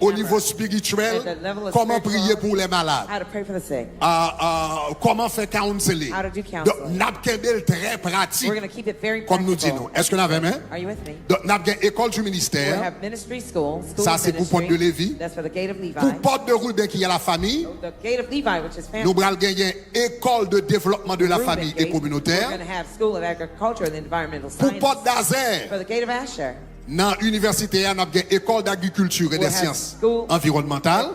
Au niveau spirituel, comment prier pour les malades, comment faire counseling. Donc, nous avons très pratique, comme nous disons. Est-ce que nous avons aimé? Donc, nous avons école du ministère. Ça, c'est pour porte de Lévi. Pour porte de Roubaix, qui est la famille. Nous avons gagné école de développement de la famille et communautaire. Pour porte d'Azer. Dans l'université, nous avons une école d'agriculture et des sciences environnementales.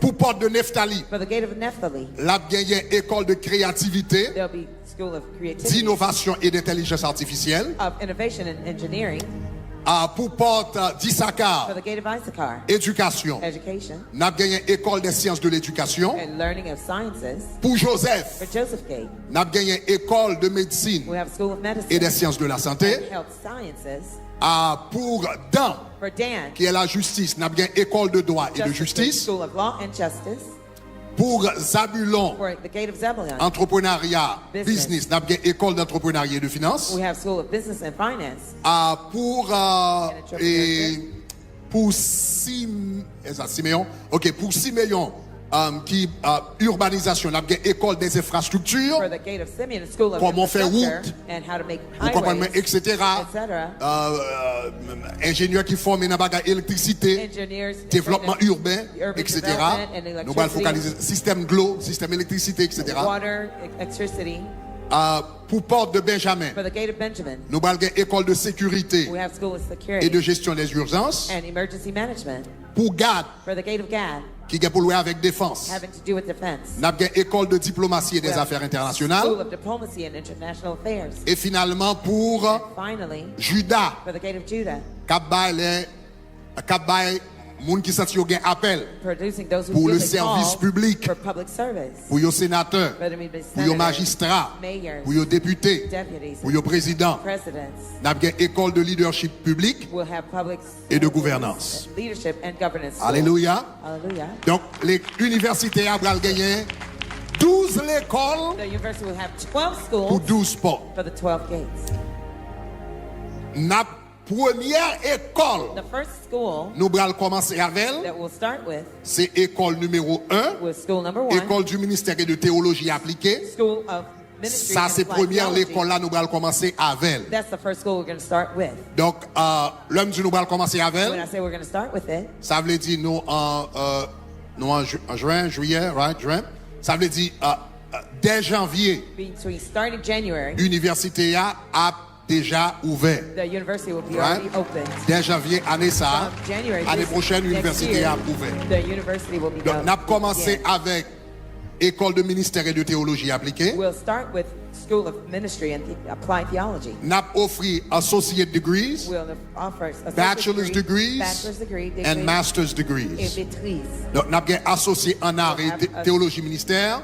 Pour porte de Nephtali, nous avons une école de créativité, d'innovation et d'intelligence artificielle. Pour porte d'Issachar, éducation. Nous avons une école des sciences de l'éducation. Pour Joseph, nous avons une école de médecine et des sciences de la santé. Pour Dan, qui est la justice, nous avons une école de droit et de justice. Pour Zabulon, entrepreneuriat, business, nous avons une école d'entrepreneuriat et de finance. Pour Siméon, pour Siméon, qui urbanisation, nous avons une école des infrastructures, comment faire route, etc. Ingénieurs qui forment dans la électricité, développement urbain, etc. Nous allons focaliser système GLO, système électricité, etc. Pour porte de Benjamin, nous avons une école de sécurité et de gestion des urgences. Pour Gad, qui est pour louer avec défense, nous avons une école de diplomatie et des affaires internationales. Et finalement pour Judas, moun qui senti gen appel pour le service public, pour les sénateurs, pour les magistrats, pour les députés, pour les présidents. Nous avons une école de leadership public et de gouvernance. Alléluia. Donc, les universités vont gagner 12 écoles pour 12 portes. Première école, nous allons commencer avec, c'est école numéro 1, école du ministère de théologie appliquée. Ça, c'est première l'école là, nous allons commencer avec. Donc, l'homme dit nous allons commencer avec, ça veut dire nous en juin, juillet, right, juin, ça veut dire dès janvier, l'université a déjà ouvert. Right? Dès janvier, année ça, année prochaine, l'université a ouvert. Donc, on a commencé avec école de ministère et de théologie appliquée. School of Ministry and Applied Theology. N'a offert associate degrees, bachelor's degrees, and master's degrees. Donc, n'a associé en art et théologie ministère.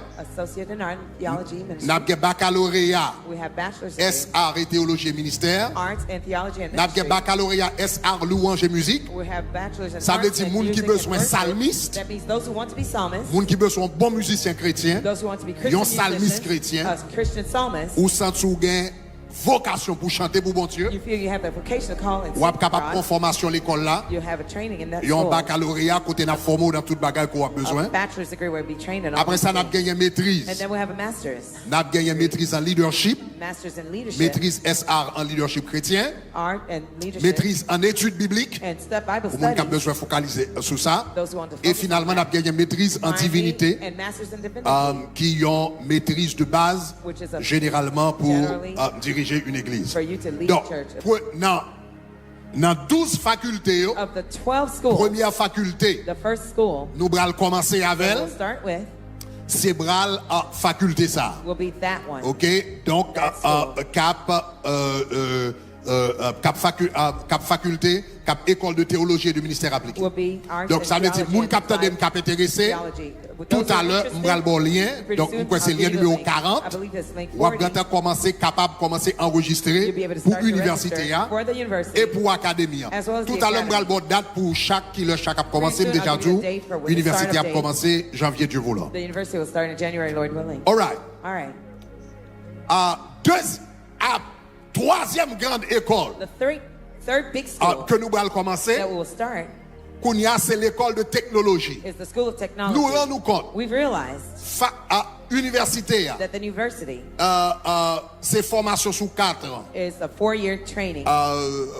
N'a baccalauréat SR et théologie ministère. N'a baccalauréat SR louange et musique. Ça veut dire moun qui besoin psalmiste, moun qui besoin bon musicien chrétien, yon psalmiste chrétien. Ou senti ou gen vocation pour chanter pour bon Dieu. Ou ap capable de formation l'école là. Yon baccalauréat côté n'a formé dans toute bagage qu'on a besoin. Après ça n'a gagné maîtrise. N'a gagné maîtrise en leadership. Maîtrise SR en leadership chrétien. Maîtrise en études bibliques. Pour monde qui a besoin de focaliser sur ça. Et finalement n'a gagné maîtrise en divinité. Qui ont maîtrise de base généralement pour diriger une église. Donc, dans 12 facultés, première faculté, nous allons commencer avec, c'est bral faculté ça. OK? Donc, cap faculté, cap école de théologie et de ministère appliqué. Donc, ça veut dire, moun capteur de cap intéressé, tout à l'heure, on va le bon lien. Donc, c'est le lien numéro 40. On va commencer à enregistrer pour l'université et pour l'académie. Tout à l'heure, on va le bon date pour chaque qui le chaque a commencé. Déjà tout, l'université a commencé janvier Dieu voulant. All right. Troisième grande école. third big school que nous allons commencer, that we will start c'est l'école de technologie. is the school of technology. Nous rendons compte. We've realized université, that the university c'est formation sous 4 ans. is a 4-year training.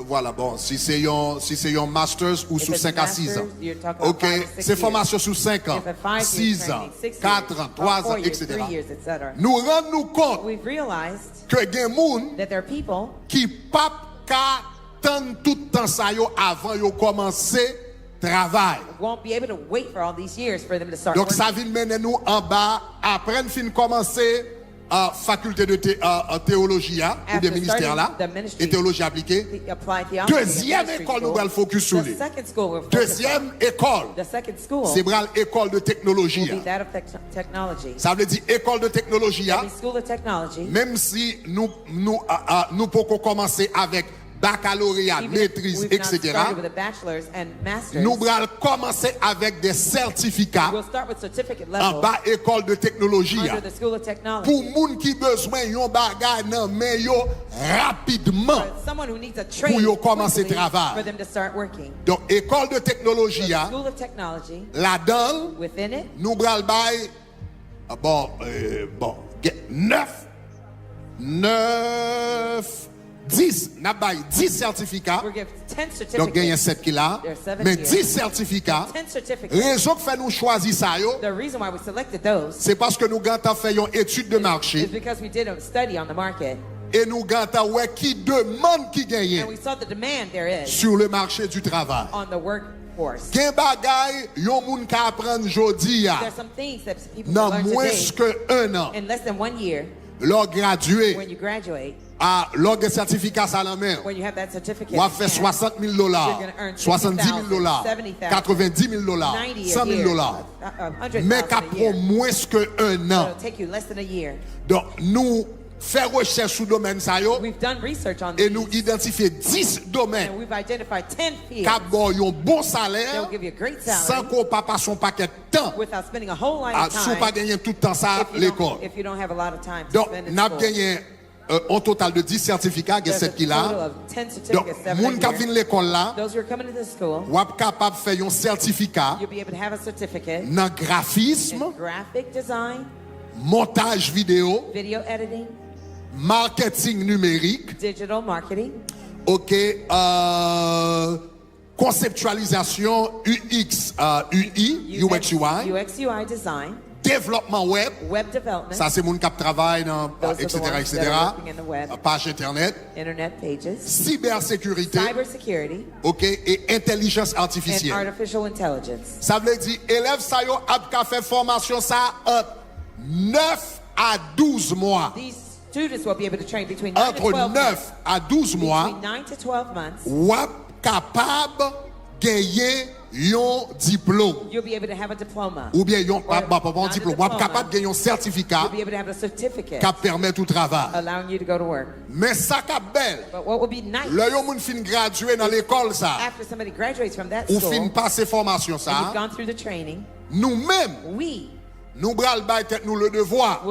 Voilà, bon, si c'est un master's ou sous 5 à 6 ans. Ok, c'est formation sous 5 ans, 6 ans, 4 ans, 3 ans, etc. Nous rendons compte We've realized que des gens that there are people qui pas attendre tout le temps ça avant de commencer travail. won't be able to wait for all these years for them to start Donc working. ça vient mener nous en bas après fin commencer faculté de théologie ou des ministères là et théologie appliquée. Deuxième école nous allons focus sur lui. Deuxième école c'est l'école de technologie. Ça veut dire école de technologie. Même si nous pouvons commencer avec baccalauréat, maîtrise, etc. Nous allons commencer avec des certificats en bas école de technologie. Pour les gens qui ont besoin de bagage mais rapidement pour commencer le travail. Donc, école de technologie, là-dedans, nous allons 10 certificats. Donc, il y a 7 qui là. Mais 10 certificats. Raison que fait nous choisir ça, c'est parce que nous avons fait une étude de marché. Et nous avons ouais, qui demande qui gagne sur le marché du travail. Gen bagay yon moun ka apprendre jodi ya dans moins que 1 an. Lors gradué lors de certificat ça la main, on a fait $60,000, $70,000, $90,000, $100,000. Mais qu'à prend moins que 1 an. Donc nous faire recherche sur le domaine ça yo, et nous identifier 10 domaines qui ont un bon salaire sans qu'on pas passer un paquet de temps sans pas gagner tout le temps ça à l'école. Donc nous avons gagné un total de 10 certificats, il y a 7 qui là. Donc, les gens qui viennent à l'école là, vous êtes capable de faire un certificat dans le graphisme, montage vidéo, marketing numérique, ok, conceptualisation UX, UI, UX UI design. Développement web, development. Ça c'est mon cap travail dans etc. Page internet, cybersécurité, ok, et intelligence artificielle. Ça veut dire élève ça yo a fait formation ça entre 9 à 12 mois. Entre 9 à 12 mois, ou capable gagner un diplôme. Ou bien pas un diplôme, ou capable de gagner un certificat qui permet tout travail. Mais ça qui est belle, le yon fin gradué dans l'école ça, ou fin passer formation ça, nous-mêmes, nous nous le devoir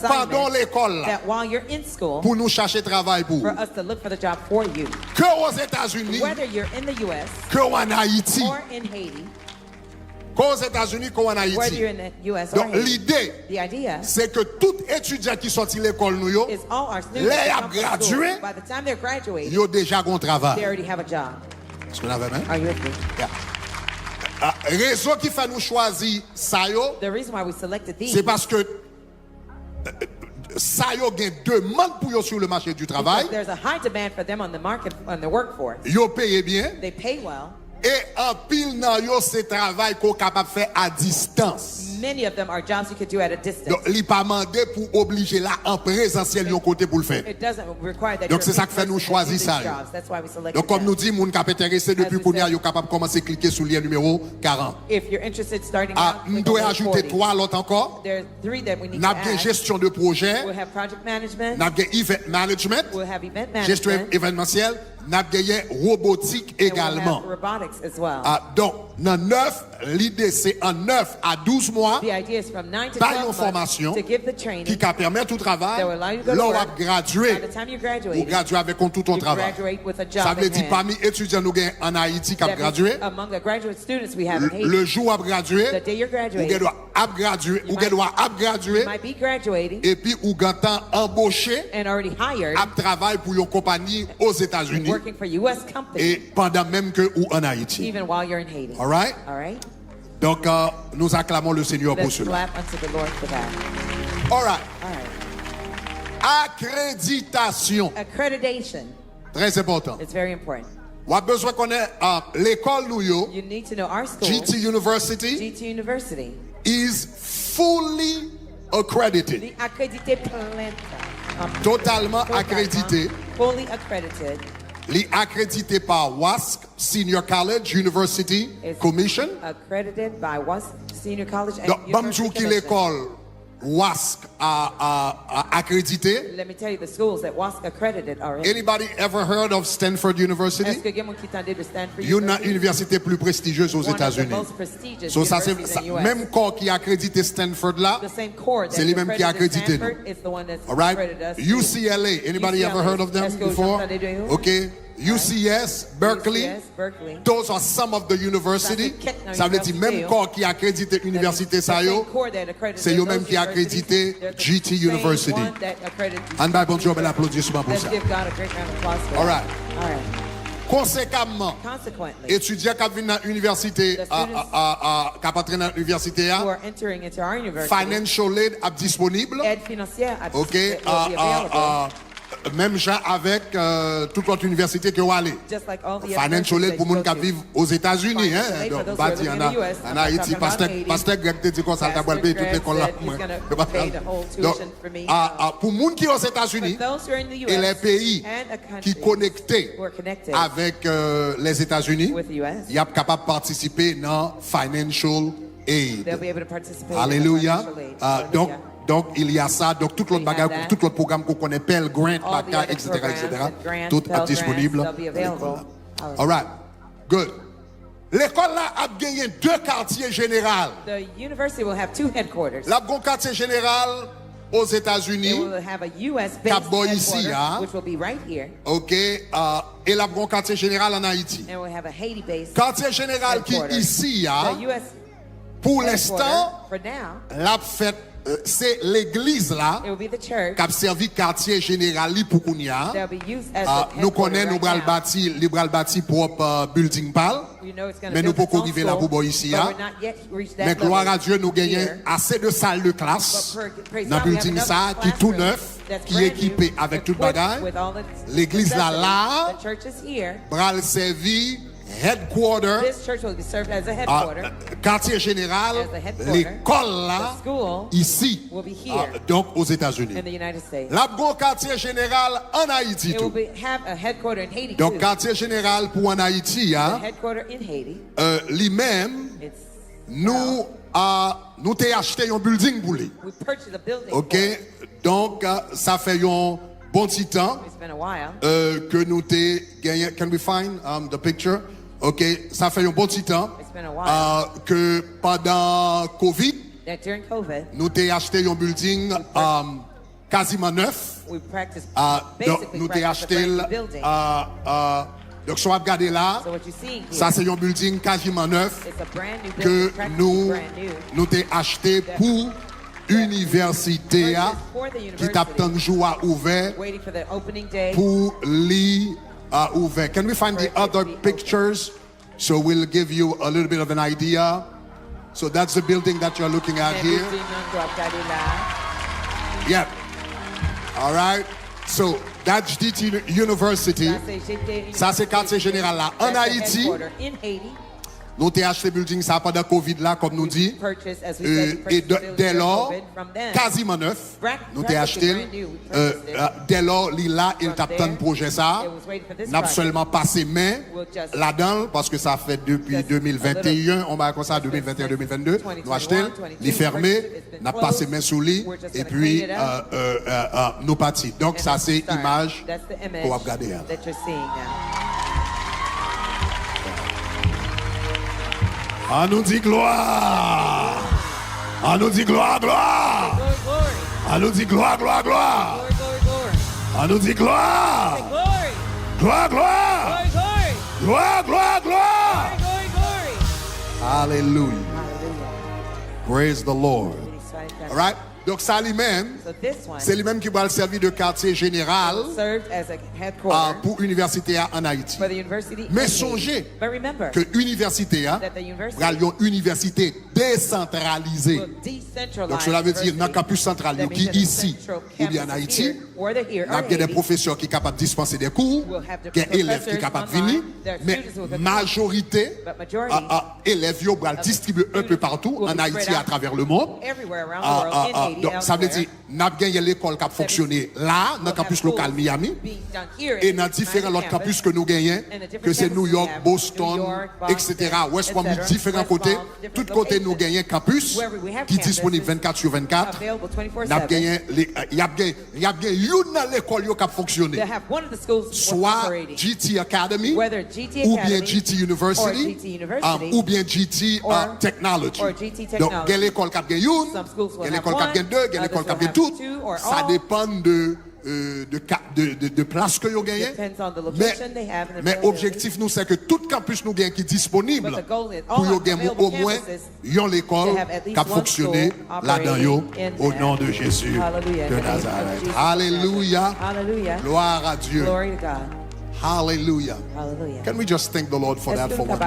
pendant l'école pour nous chercher travail pour que aux États-Unis que en Haïti qu'aux États-Unis qu'en Haïti. Donc l'idée c'est que tout étudiant qui sortit de l'école nous les a gradué ils ont déjà un travail. Est-ce que vous avez même? Raison qui fait nous choisir ça yo, c'est parce que ça yo gagne demande pour yo sur le marché du travail. Yo paye bien. Et en pile nan yo c'est travail qu'on capable faire à distance. Many of them are jobs you could do at a distance. Donc li pas mandé pour obliger là en présentiel yon côté pour le faire. Donc c'est ça que fait nous choisir ça. Donc comme nous dit moun qui intéressé depuis pour yo capable commencer cliquer sur le lien numéro 40. Nous devons ajouter 3 l'autre encore. N'a bien gestion de projet. N'a bien event management. Gestion événementielle. n'a gagné robotique également. Robotics as well. Donc, dans 9, l'idée c'est en 9 à 12 mois, The idea is from 9 to par 12 une months formation to give the training qui permet tout travail. that will allow you to go to Là, on va work. graduer. By the time you Ou graduate, graduer avec tout ton you travail. graduate with a job Ça veut in dire hand. parmi étudiants nous gagnons en Haïti qui ont That means gradué, among the graduate students we have in Haiti, le jour où on gradué, the day you're ou graduating, doit graduer, ou might- doit graduer, you might be graduating et puis ou gantan embauché and already hired, à travail pour une compagnie aux États-Unis working for U.S. et companies, pendant même que ou en Haïti. even while you're in Haiti. All right? All right? Donc nous acclamons le Seigneur pour Let's cela. clap unto the Lord for that. All right. All right. Accréditation, Accreditation. très important. It's very important. On a besoin qu'on ait l'école nous yo, You need to know our school, GT University, GT University, is fully accredited. the accredited planta. Totalement accrédité. Fully accredited. Li accrédité par WASC Senior College University It's Commission. accredited by WASC Senior College and Donc, University Bamjou qui Commission. l'école WASC a accrédité. Let me tell you the schools that WASC accredited are in. Anybody ever heard of Stanford University? Est-ce que quelqu'un qui t'a dit de Stanford Une University? université plus prestigieuse aux One of the États-Unis. most prestigious So, ça, c'est universities in US. même corps qui a accrédité Stanford là. The same core C'est that lui-même qui a accredited accrédité nous. Stanford is the one that's All right? accredited us. UCLA. Anybody ever heard of them Est-ce que vous before? entendez de eux? Okay. UCS, Berkeley. UCS, Berkeley. Those are some of the university. Ça, c'est quelques Ça veut dire même universités, corps qui a accrédité université ça The yo. same core that accredited C'est eux-mêmes those qui a universities. accrédité They're the GT same University. one that accredited And by bon Dieu, bel applaudissement pour Let's ça. give God a great round of applause for All that. right. All right. Conséquemment, Consequently, étudiants qui viennent dans l'université, The students qui entrent dans l'université, who are entering into our university, financial aid est disponible. aide financière OK. will be available. Même genre avec toute autre université que vous allez. Just like all the Financial aid pour les gens qui vivent aux États-Unis. Financial Hein? aid for Donc, those bah, who are dit, living in the US. en Haïti, I'm talking about pasteur Greg te dit qu'on s'en Pastor va payer toute Greg l'école là. said he's gonna pay the whole Donc, tuition for me. pour les gens qui sont aux États-Unis For those who are in the et US les pays and a qui country sont connectés who are connected avec les États-Unis, with the US, ils sont capables de participer dans financial aid. they'll be able to participate Alléluia. in the financial aid. Donc, Hallelujah. donc, il y a ça. Donc, tout l'autre We bagage, have that. tout l'autre programme qu'on connaît, Pell Grant, All the BACA, other etc., programs etc., and grants, tout Pell est disponible. grants, they'll be available. All right. Good. L'école là a gagné 2 quartiers généraux. The university will have 2 headquarters. Là, bon quartier général aux They États-Unis. will have a US-based Cap Boy ici, headquarters, hein. which will be right here, OK. Et là, bon quartier général en Haïti. and we'll have a Haiti-based Quartier général qui headquarters. ici, The US pour headquarter, l'instant, for now, l'a fait, c'est l'église là. it will be the church qui a servi quartier général li pour Kounia. that will be used as the Nous headquarter connaissons, nous right now. bral bâti propre building pal. We know it's gonna Mais nous build pouvons its own arriver là school, pour ici. but we're not yet reached that Mais gloire level à Dieu, nous gagnons here. assez de salles de classe But praise dans God, le we have building enough ça qui est tout classrooms neuf, that's qui est brand équipé new, avec tout le equipped bagage. with all the L'église là, là, necessities. The church is here. bral servi headquarter, This church will be served as a headquarter. quartier général, As the headquarter. l'école là, The school ici, will be here. donc aux États-Unis. In the United States. La bon quartier général en Haïti It will tout. have a headquarter in Haiti Donc too. quartier général pour en Haïti, The hein, headquarter in Haiti. lui-même, It's nous t'ai acheté un building pour lui. we purchased a building. OK? for it. Donc, ça fait un bon petit temps It's been a while. que nous t'ai gagné. Can we find the picture? OK? Ça fait un bon petit temps It's been a while. que pendant COVID, That during COVID, nous t'ai acheté un building quasiment neuf. we practiced Donc, basically nous t'ai practiced a acheté. brand new building. Donc, si on regarde là, So what you see here, ça c'est un building quasiment neuf it's a brand new que building, practically nous brand new. t'ai acheté pour université For the qui university, t'attend un jour à ouvert waiting for the opening day. pour li ouvert. Can we find the For it to other be open. pictures so we'll give you a little bit of an idea? So that's the building that you're looking at And here. building on top that is, Yep. All right. So that's GT University. that's a GT Ça c'est quartier général là. En That's the Haïti, headquarter in Haiti. Nous avons acheté building ça pendant Covid là, comme nous dit. Et dès lors, quasiment neuf, nous avons acheté. Dès lors, là, il t'a tant de projet ça. Nous avons seulement passé main là-dedans, parce que ça fait depuis 2021, on va comme ça, 2021-2022. Nous avons acheté, les fermé, nous avons passé main sous lit, et puis nous partis. Donc, ça, c'est l'image qu'on va regarder. On nous dit gloire. On nous dit gloire, gloire. On nous dit gloire, gloire, gloire. On nous dit gloire. Gloire, gloire. Gloire, gloire, gloire. Hallelujah. Praise the Lord. All right? Donc ça lui-même, c'est lui-même qui va le servir de quartier général pour l'université en Haïti. Mais songez que l'université va une université décentralisée. Donc cela veut dire dans le campus central qui est ici ou bien en Haïti, il y a des professeurs qui sont capables de dispenser des cours, des élèves qui sont capables de venir, mais majorité élèves vont distribuer un peu partout en Haïti à travers le monde. Donc, ça veut dire, nous avons gagné l'école qui a fonctionné là, dans le campus local Miami, et dans différents autres campus que nous gagnons, que c'est New York, Boston, etc. West Palm, différents côtés. Tous côtés, nous gagnons campus qui est disponible 24 sur 24. Nous avons gagné, il y a une dans l'école qui a fonctionné. Soit GT Academy, ou bien GT University, ou bien GT Technology. Donc, il y a l'école qui a gagné une, il y a l'école qui a gagné deux, il y a l'école qui a gagné toutes. Ça dépend de place que vous gagnez. Mais l'objectif, nous, c'est que tout campus nous gagne qui est disponible pour vous gagner au moins une l'école qui a fonctionné là-dedans au nom de Jésus de Nazareth. Alléluia. Gloire à Dieu. Hallelujah. Can we just thank the Lord for that for one?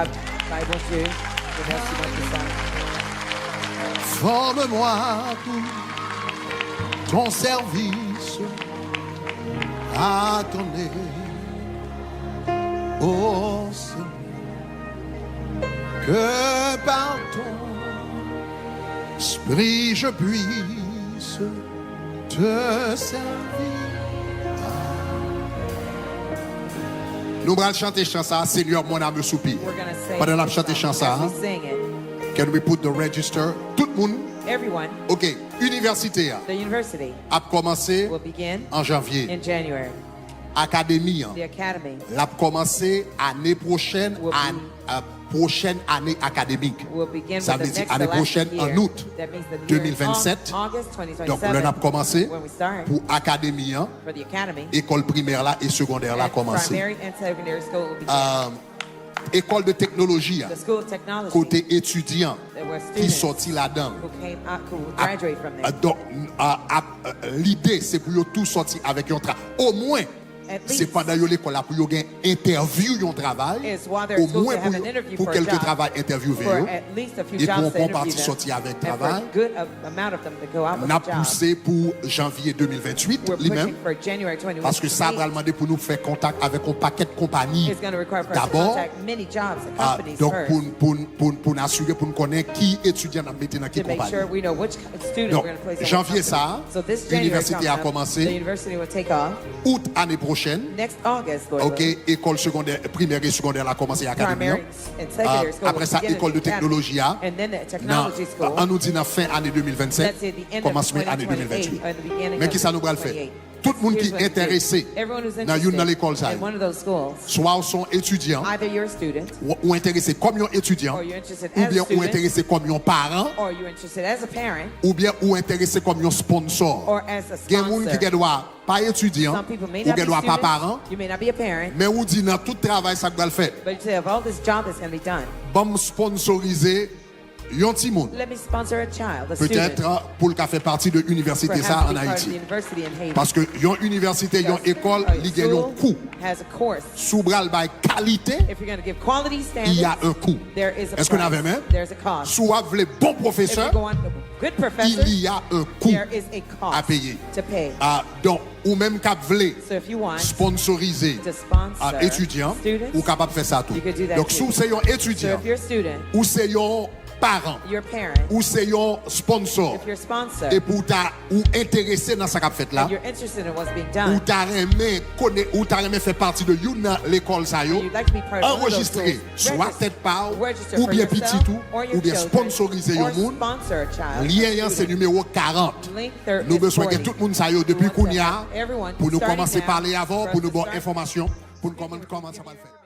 Forme-moi pour ton service à donner au Seigneur, que par ton esprit je puisse te servir. Nous allons chanter chanson, Seigneur, mon âme soupire. Pendant la chanter chanson, can we put the register? Tout le monde. Everyone. OK, université a commencé en janvier. In January. Académie a commencé année prochaine, prochaine année académique. Ça veut dire année prochaine en août 2027. Donc on a commencé pour académie, école primaire là et secondaire là commencé. École de technologie, côté étudiant qui sorti là-dedans. Donc, l'idée, c'est pour tous sortir avec un travail. Au moins, c'est pendant l'école là pour vous gagner interview un travail, au moins pour quelques travail interviewé et pour qu'on partie sortir avec travail. On a poussé pour janvier 2028 lui-même parce que ça va demander pour nous faire contact avec un paquet de compagnies d'abord. Donc pour nous assurer, pour nous connaître qui étudiant à mettre dans quelle compagnie. Donc janvier ça, l'université a commencé. Août année prochaine. Next August, OK, école secondaire, primaire et secondaire a commencé à l'académie. Après ça, école de technologie. On nous dit dans fin année 2027, commencement année 2028. Mais qui ça nous va le faire? Tout le monde qui est intéressé dans l'école, soit sont étudiants, ou intéressés comme étudiants, ou bien ou intéressés comme parents, ou bien ou intéressés comme sponsor. Il y a des gens qui ne doivent pas étudiants, ou qui ne doivent pas parents, mais on dit dans tout travail ça doit le faire. Bon sponsoriser yon ti moun. Let me sponsor a child, a Peut-être student. pour le faire partie de l'université ça en Haïti. Parce que yon université, yon école, il y a un coût. Sous bral by qualité, il y a un coût. Est-ce qu'on avait même? Sous vous bon professeur, il y a un coût à payer. Donc, ou même cap vle sponsoriser étudiant ou capable faire ça tout. Donc si c'est un étudiant ou c'est un parent ou c'est un sponsor et pour ta ou intéressé dans ça qu'a fait là ou ta aimé faire partie de l'école ça yo enregistrer soit tête part ou bien petit tout ou bien sponsoriser un monde lien c'est numéro 40. Nous besoin que tout le monde ça yo depuis qu'on y a pour nous commencer à parler avant pour nous bonne information pour nous comment ça va le faire.